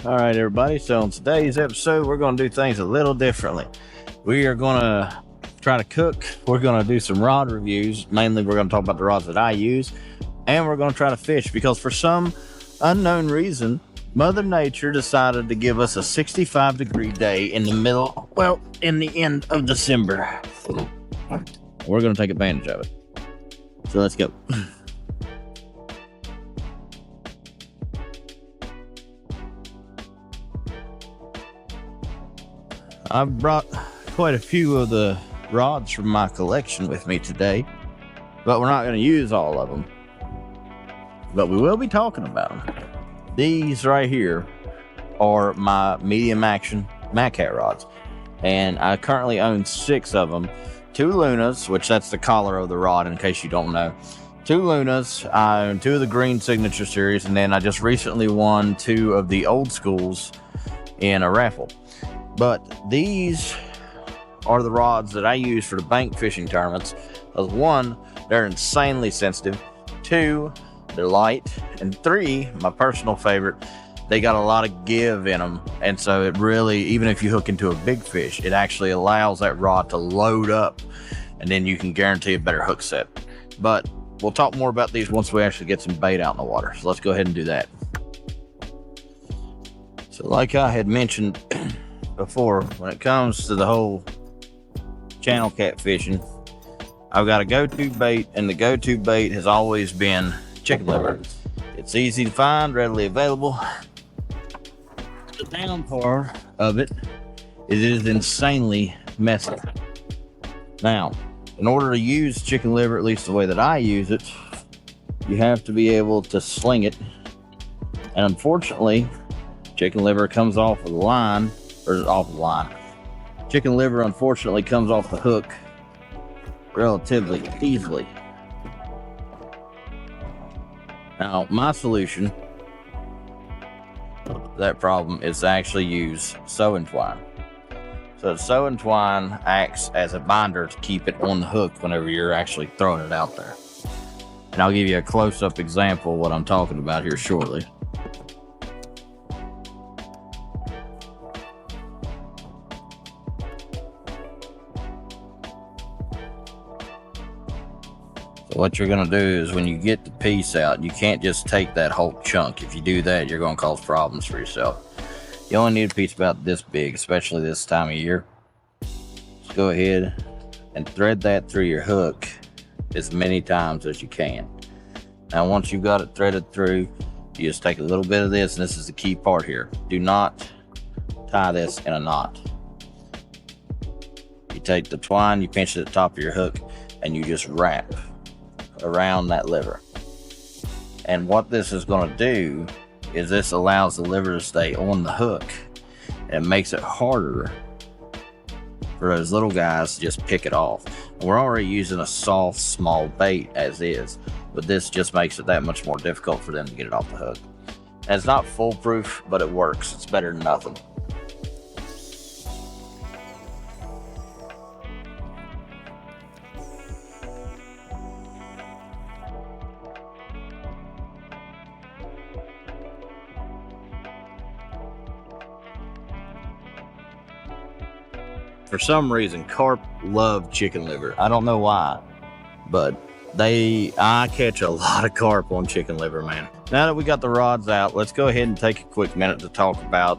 All right, everybody. So in today's episode, we're going to do things a little differently. We are going to try to cook. We're going to do some rod reviews. Mainly, we're going to talk about the rods that I use. And we're going to try to fish because for some unknown reason, Mother Nature decided to give us a 65-degree day in the end of December. We're going to take advantage of it. So let's go. I've brought quite a few of the rods from my collection with me today, but we're not going to use all of them. But we will be talking about them. These right here are my medium action Madkatz rods, and I currently own 6 of them. 2 Lunas, which that's the collar of the rod in case you don't know. 2 Lunas. I own 2 of the green signature series, and then I just recently won 2 of the old schools in a raffle. But these are the rods that I use for the bank fishing tournaments. 1, they're insanely sensitive. 2, they're light. And 3, my personal favorite, they got a lot of give in them. And so it really, even if you hook into a big fish, it actually allows that rod to load up. And then you can guarantee a better hook set. But we'll talk more about these once we actually get some bait out in the water. So let's go ahead and do that. So like I had mentioned before, when it comes to the whole channel catfishing, I've got a go-to bait, and the go-to bait has always been chicken liver. It's easy to find, readily available. The down part of it is insanely messy. Now, in order to use chicken liver, at least the way that I use it, you have to be able to sling it. And unfortunately, chicken liver comes off of the line. Chicken liver unfortunately comes off the hook relatively easily. Now, my solution to that problem is to actually use sewing twine. So sewing twine acts as a binder to keep it on the hook whenever you're actually throwing it out there. And I'll give you a close-up example of what I'm talking about here shortly. What you're going to do is when you get the piece out, you can't just take that whole chunk. If you do that, you're going to cause problems for yourself. You only need a piece about this big, especially this time of year. Just go ahead and thread that through your hook as many times as you can. Now, once you've got it threaded through, you just take a little bit of this, and this is the key part here. Do not tie this in a knot. You take the twine, you pinch it at the top of your hook, and you just wrap around that liver. And what this is going to do is this allows the liver to stay on the hook, and it makes it harder for those little guys to just pick it off. We're already using a soft, small bait as is, but this just makes it that much more difficult for them to get it off the hook. And it's not foolproof, but it works. It's better than nothing. For some reason, carp love chicken liver. I don't know why, but I catch a lot of carp on chicken liver, man. Now that we got the rods out, let's go ahead and take a quick minute to talk about,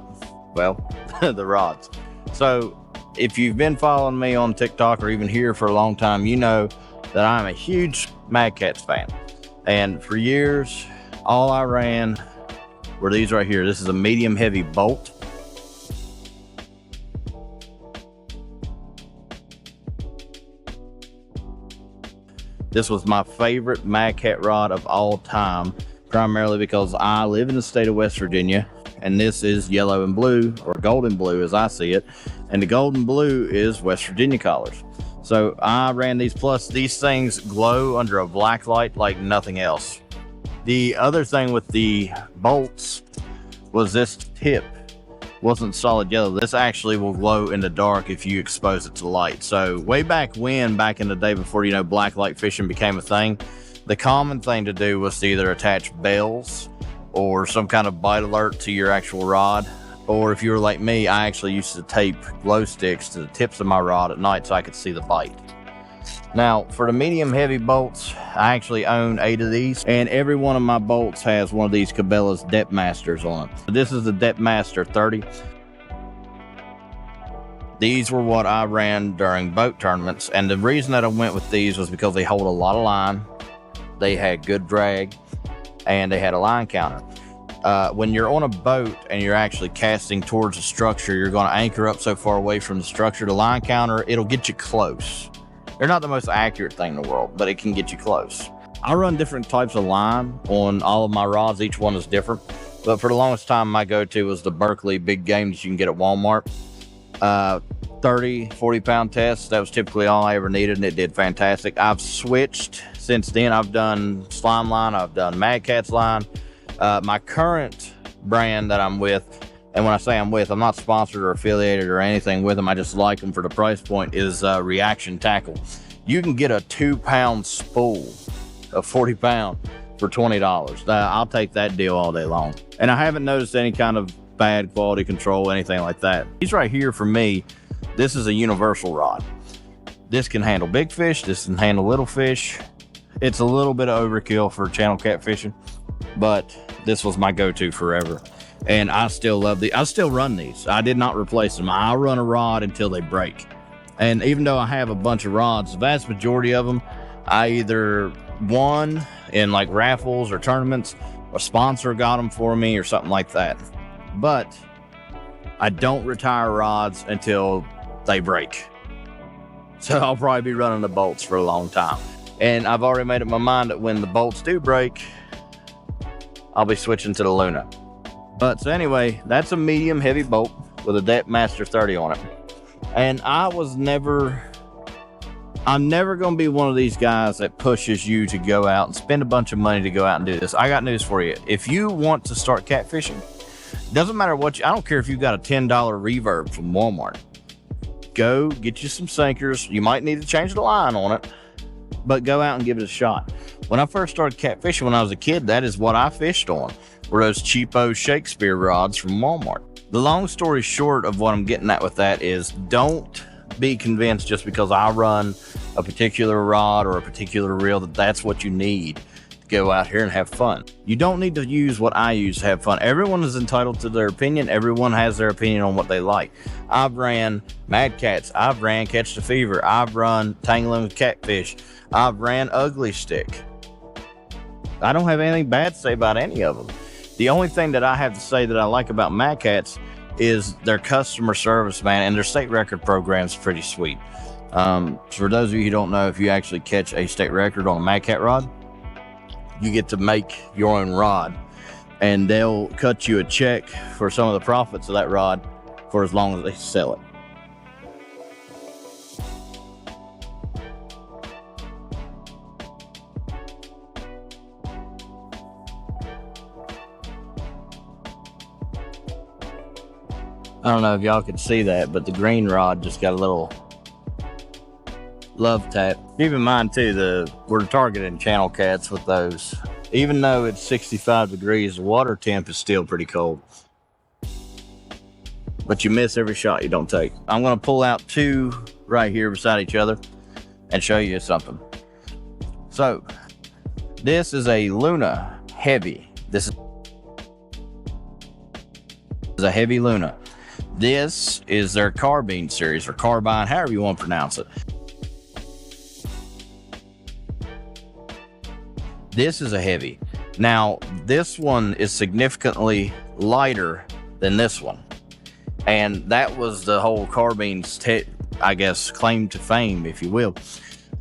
well, the rods. So if you've been following me on TikTok or even here for a long time, you know that I'm a huge Madkatz fan. And for years, all I ran were these right here. This is a medium heavy bolt. This was my favorite Madkatz rod of all time, primarily because I live in the state of West Virginia, and this is yellow and blue, or golden blue as I see it, and the golden blue is West Virginia colors. So I ran these, plus these things glow under a black light like nothing else. The other thing with the bolts was this tip wasn't solid yellow. This actually will glow in the dark if you expose it to light. So way back in the day before, you know, black light fishing became a thing, the common thing to do was to either attach bells or some kind of bite alert to your actual rod. Or if you were like me, I actually used to tape glow sticks to the tips of my rod at night so I could see the bite. Now, for the medium heavy bolts, I actually own 8 of these, and every one of my bolts has one of these Cabela's Depth Masters on it. This is the Depth Master 30. These were what I ran during boat tournaments, and the reason that I went with these was because they hold a lot of line, they had good drag, and they had a line counter. When you're on a boat and you're actually casting towards a structure, you're going to anchor up so far away from the structure. The line counter, it'll get you close. They're not the most accurate thing in the world, but it can get you close. I run different types of line on all of my rods. Each one is different. But for the longest time, my go-to was the Berkeley big game that you can get at Walmart. 30, 40-pound test. That was typically all I ever needed, and it did fantastic. I've switched since then. I've done slime line. I've done Madkatz line. My current brand that I'm with, and when I say I'm with, I'm not sponsored or affiliated or anything with them. I just like them for the price point, is Reaction Tackle. You can get a 2-pound spool of 40 pound for $20. I'll take that deal all day long. And I haven't noticed any kind of bad quality control, anything like that. These right here, for me, this is a universal rod. This can handle big fish. This can handle little fish. It's a little bit of overkill for channel catfishing, but this was my go-to forever. And I still love I still run these. I did not replace them. I run a rod until they break. And even though I have a bunch of rods, the vast majority of them, I either won in like raffles or tournaments, a sponsor got them for me or something like that. But I don't retire rods until they break. So I'll probably be running the bolts for a long time. And I've already made up my mind that when the bolts do break, I'll be switching to the Luna. But so anyway, that's a medium heavy bolt with a Depth Master 30 on it. And I'm never going to be one of these guys that pushes you to go out and spend a bunch of money to go out and do this. I got news for you. If you want to start catfishing, doesn't matter what I don't care if you've got a $10 reverb from Walmart. Go get you some sinkers. You might need to change the line on it, but go out and give it a shot. When I first started catfishing when I was a kid, that is what I fished on, were those cheapo Shakespeare rods from Walmart. The long story short of what I'm getting at with that is, don't be convinced just because I run a particular rod or a particular reel that that's what you need to go out here and have fun. You don't need to use what I use to have fun. Everyone is entitled to their opinion. Everyone has their opinion on what they like. I've ran Madkatz. I've ran Catch the Fever. I've run Tangling with Catfish. I've ran Ugly Stick. I don't have anything bad to say about any of them. The only thing that I have to say that I like about Madkatz is their customer service, man, and their state record program's pretty sweet. For those of you who don't know, if you actually catch a state record on a Madkatz rod, you get to make your own rod, and they'll cut you a check for some of the profits of that rod for as long as they sell it. I don't know if y'all can see that, but the green rod just got a little love tap. Keep in mind too, we're targeting channel cats with those. Even though it's 65 degrees, the water temp is still pretty cold. But you miss every shot you don't take. I'm gonna pull out 2 right here beside each other and show you something. So, this is a Luna Heavy. This is a Heavy Luna. This is their Carbine series, or Carbine, however you want to pronounce it. This is a Heavy. Now, this one is significantly lighter than this one. And that was the whole Carbine's, I guess, claim to fame, if you will.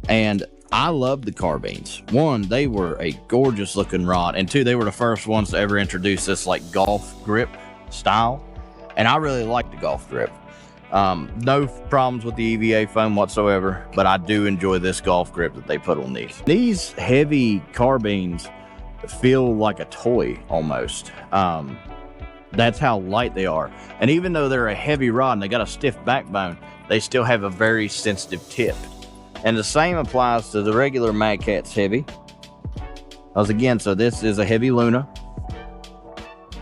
And I love the Carbines. 1, they were a gorgeous looking rod. And 2, they were the first ones to ever introduce this like golf grip style. And I really like the golf grip. No problems with the EVA foam whatsoever, but I do enjoy this golf grip that they put on these. These heavy carbines feel like a toy almost. That's how light they are. And even though they're a heavy rod and they got a stiff backbone, they still have a very sensitive tip. And the same applies to the regular Madkatz Heavy. As again, so this is a Heavy Luna.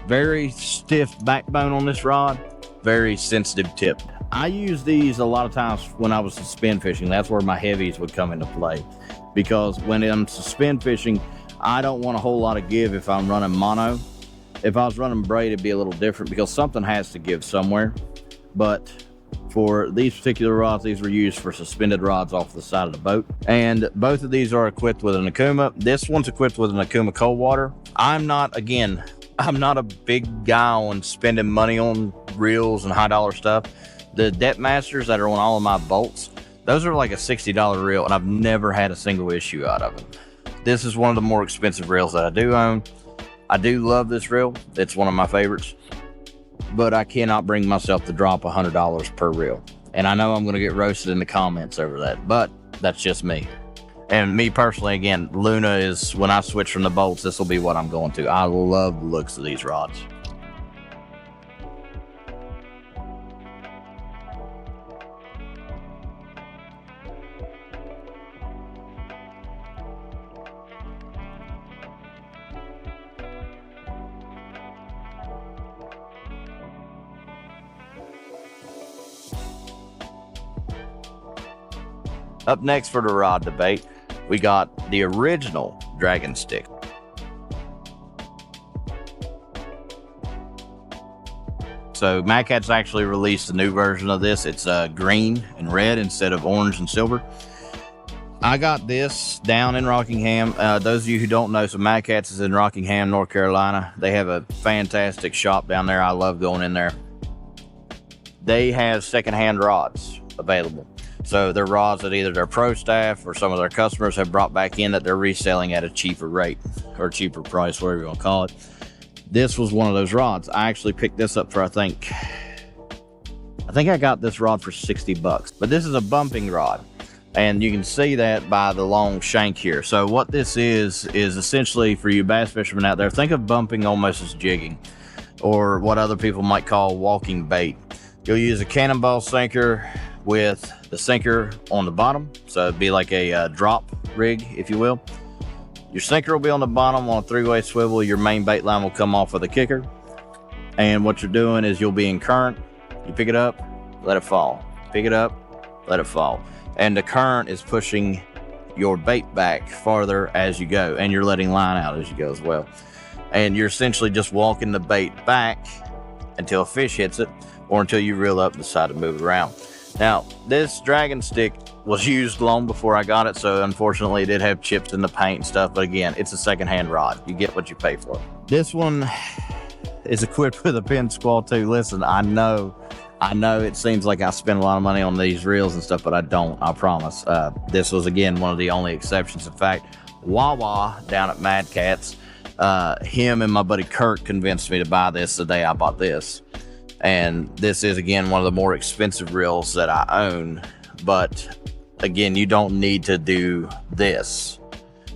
Very stiff backbone on this rod, very sensitive tip. I use these a lot of times when I was suspend fishing. That's where my heavies would come into play, because when I'm suspend fishing, I don't want a whole lot of give if I'm running mono. If I was running braid, it'd be a little different because something has to give somewhere. But for these particular rods, these were used for suspended rods off the side of the boat. And both of these are equipped with an Akuma. This one's equipped with an Akuma cold water. I'm not a big guy on spending money on reels and high dollar stuff. The Depth Masters that are on all of my bolts, those are like a $60 reel, and I've never had a single issue out of them. This is one of the more expensive reels that I do own. I do love this reel. It's one of my favorites, but I cannot bring myself to drop $100 per reel. And I know I'm going to get roasted in the comments over that, but that's just me. And me personally, again, Luna is, when I switch from the bolts, this will be what I'm going to. I love the looks of these rods. Up next for the rod debate, we got the original Dragon Stick. So Madkatz actually released a new version of this. It's green and red instead of orange and silver. I got this down in Rockingham. Those of you who don't know, so Madkatz is in Rockingham, North Carolina. They have a fantastic shop down there. I love going in there. They have secondhand rods available. So they're rods that either their pro staff or some of their customers have brought back in that they're reselling at a cheaper rate or cheaper price, whatever you want to call it. This was one of those rods. I actually picked this up for, I think I got this rod for 60 bucks, but this is a bumping rod. And you can see that by the long shank here. So what this is essentially, for you bass fishermen out there, think of bumping almost as jigging, or what other people might call walking bait. You'll use a cannonball sinker with the sinker on the bottom, so it'd be like a drop rig, if you will. Your sinker will be on the bottom on a 3-way swivel. Your main bait line will come off with a kicker, and what you're doing is you'll be in current. You pick it up, let it fall, pick it up, let it fall, and the current is pushing your bait back farther as you go, and you're letting line out as you go as well. And you're essentially just walking the bait back until a fish hits it, or until you reel up and decide to move it around. Now, this Dragon Stick was used long before I got it, so unfortunately it did have chips in the paint and stuff, but again, it's a secondhand rod. You get what you pay for. This one is equipped with a pin squall too. Listen, I know it seems like I spend a lot of money on these reels and stuff, but I don't, I promise. This was, again, one of the only exceptions. In fact, Wawa down at Madkatz, him and my buddy Kurt convinced me to buy this the day I bought this. And this is, again, one of the more expensive reels that I own. But again, you don't need to do this.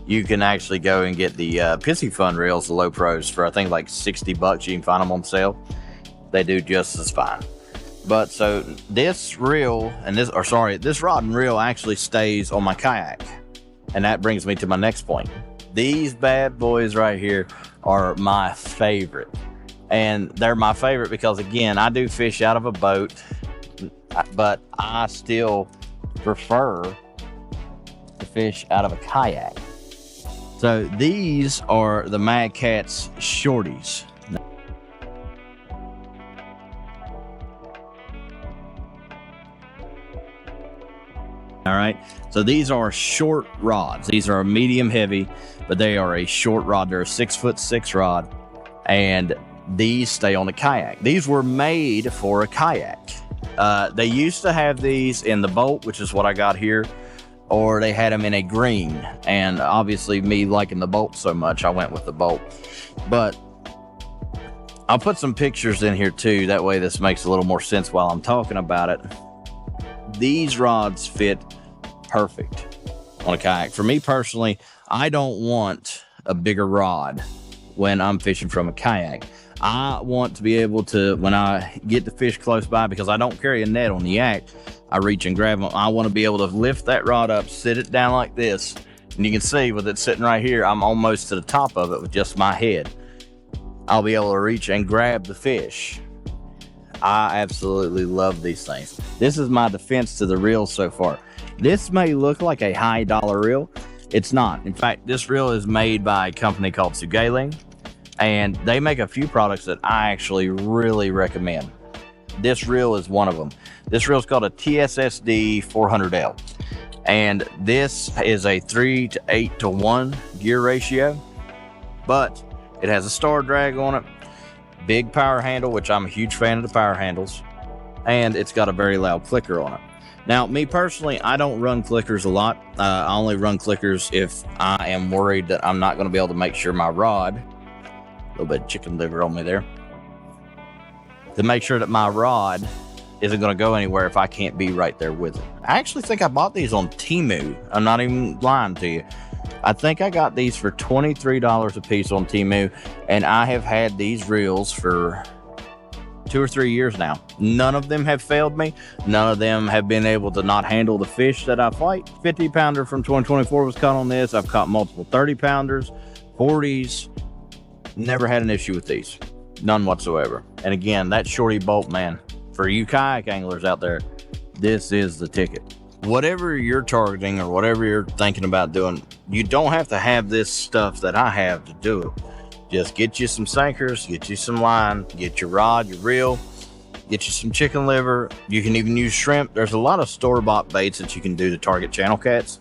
You can actually go and get the Pissy Fun reels, the low pros, for I think like 60 bucks. You can find them on sale. They do just as fine. But so this reel and this rod and reel actually stays on my kayak. And that brings me to my next point. These bad boys right here are my favorite. And they're my favorite because, again, I do fish out of a boat, but I still prefer to fish out of a kayak. So these are the Madkatz shorties. All right, so these are short rods. These are medium heavy, but they are a short rod. They're a 6'6" rod, and these stay on the kayak. These were made for a kayak. They used to have these in the bolt, which is what I got here, or they had them in a green. And obviously, me liking the bolt so much, I went with the bolt. But I'll put some pictures in here too. That way this makes a little more sense while I'm talking about it. These rods fit perfect on a kayak. For me personally, I don't want a bigger rod when I'm fishing from a kayak. I want to be able to, when I get the fish close by, because I don't carry a net on the yak, I reach and grab them. I want to be able to lift that rod up, sit it down like this, and you can see with it sitting right here, I'm almost to the top of it with just my head. I'll be able to reach and grab the fish. I absolutely love these things. This is my defense to the reels so far. This may look like a high dollar reel. It's not. In fact, this reel is made by a company called Sugaling, and they make a few products that I actually really recommend. This reel is one of them. This reel is called a TSSD 400L, and this is a 3 to 8 to 1 gear ratio, but it has a star drag on it, big power handle, which I'm a huge fan of the power handles, and it's got a very loud clicker on it. Now, me personally, I don't run clickers a lot. I only run clickers if I am worried that I'm not going to be able to make sure my rod, a little bit of chicken liver on me there, to make sure that my rod isn't going to go anywhere if I can't be right there with it. I actually think I bought these on Temu. I'm not even lying to you. I think I got these for $23 a piece on Temu, and I have had these reels for 2 or 3 years now. None of them have failed me. None of them have been able to not handle the fish that I fight. 50 pounder from 2024 was caught on this. I've caught multiple 30 pounders, 40s. Never had an issue with these. None whatsoever. And again, that shorty bolt, man, for you kayak anglers out there, this is the ticket. Whatever you're targeting or whatever you're thinking about doing, you don't have to have this stuff that I have to do it. Just get you some sinkers, get you some line, get your rod, your reel, get you some chicken liver. You can even use shrimp. There's a lot of store-bought baits that you can do to target channel cats.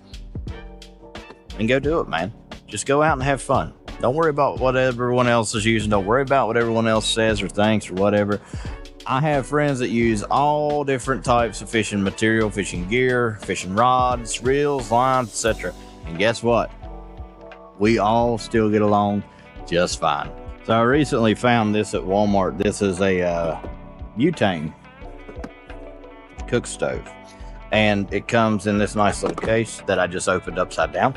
And go do it, man. Just go out and have fun. Don't worry about what everyone else is using. Don't worry about what everyone else says or thinks or whatever. I have friends that use all different types of fishing material, fishing gear, fishing rods, reels, lines, etc. And guess what? We all still get along just fine. So I recently found this at Walmart. This is a butane cook stove, and it comes in this nice little case that I just opened upside down.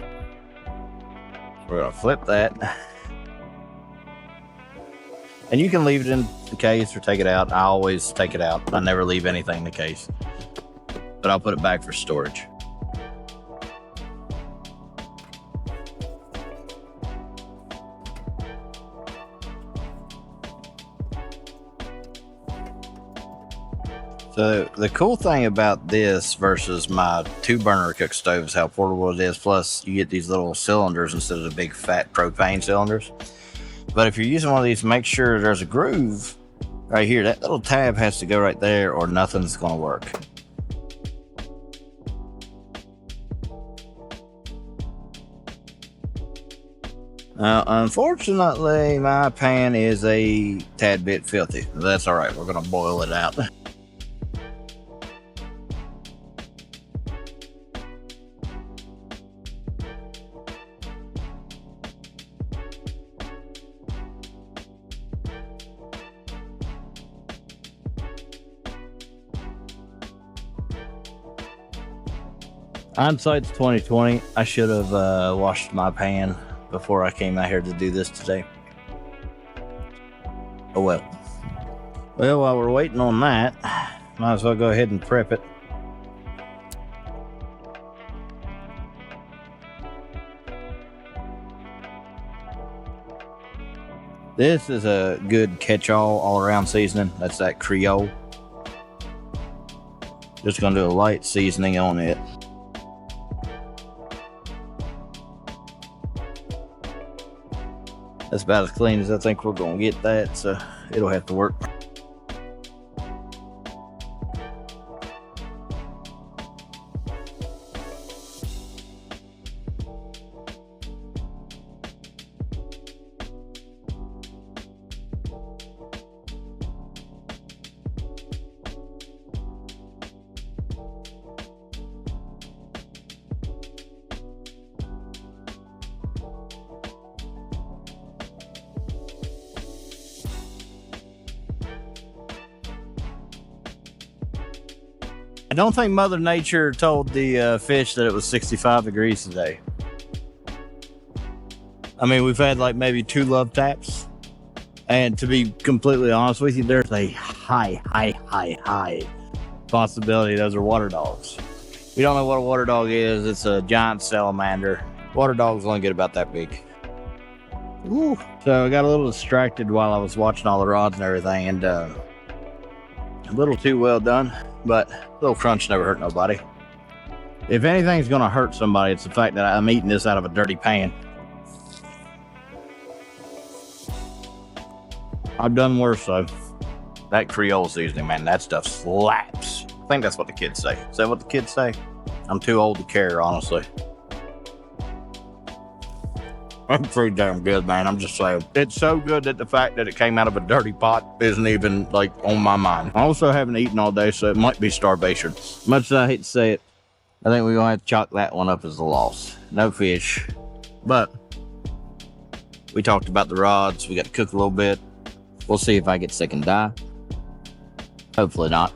We're gonna flip that, and you can leave it in the case or take it out. I always take it out. I never leave anything in the case, but I'll put it back for storage. So the cool thing about this versus my 2-burner cook stove is how portable it is. Plus, you get these little cylinders instead of the big fat propane cylinders. But if you're using one of these, make sure there's a groove right here. That little tab has to go right there or nothing's going to work. Now, unfortunately, my pan is a tad bit filthy. That's all right. We're going to boil it out. Hindsight's 2020. I should have washed my pan before I came out here to do this today. Oh well. Well, while we're waiting on that, might as well go ahead and prep it. This is a good catch-all, all-around seasoning. That's that Creole. Just gonna do a light seasoning on it. That's about as clean as I think we're gonna get that, so it'll have to work. I don't think Mother Nature told the fish that it was 65 degrees today. I mean, we've had like maybe 2 love taps. And to be completely honest with you, there's a high possibility those are water dogs. If you don't know what a water dog is, it's a giant salamander. Water dogs only get about that big. Ooh. So I got a little distracted while I was watching all the rods and everything, and a little too well done, but a little crunch never hurt nobody. If anything's gonna hurt somebody, it's the fact that I'm eating this out of a dirty pan. I've done worse though. That Creole seasoning, man, that stuff slaps. I think that's what the kids say. Is that what the kids say? I'm too old to care, honestly. That's pretty damn good, man. I'm just saying. It's so good that the fact that it came out of a dirty pot isn't even like on my mind. I also haven't eaten all day, so it might be starvation. Much as I hate to say it, I think we're gonna have to chalk that one up as a loss. No fish. But we talked about the rods. We got to cook a little bit. We'll see if I get sick and die. Hopefully not.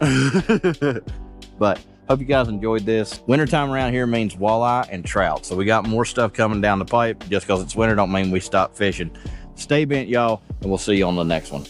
But hope you guys enjoyed this. Wintertime around here means walleye and trout. So we got more stuff coming down the pipe. Just because it's winter don't mean we stop fishing. Stay bent, y'all, and we'll see you on the next one.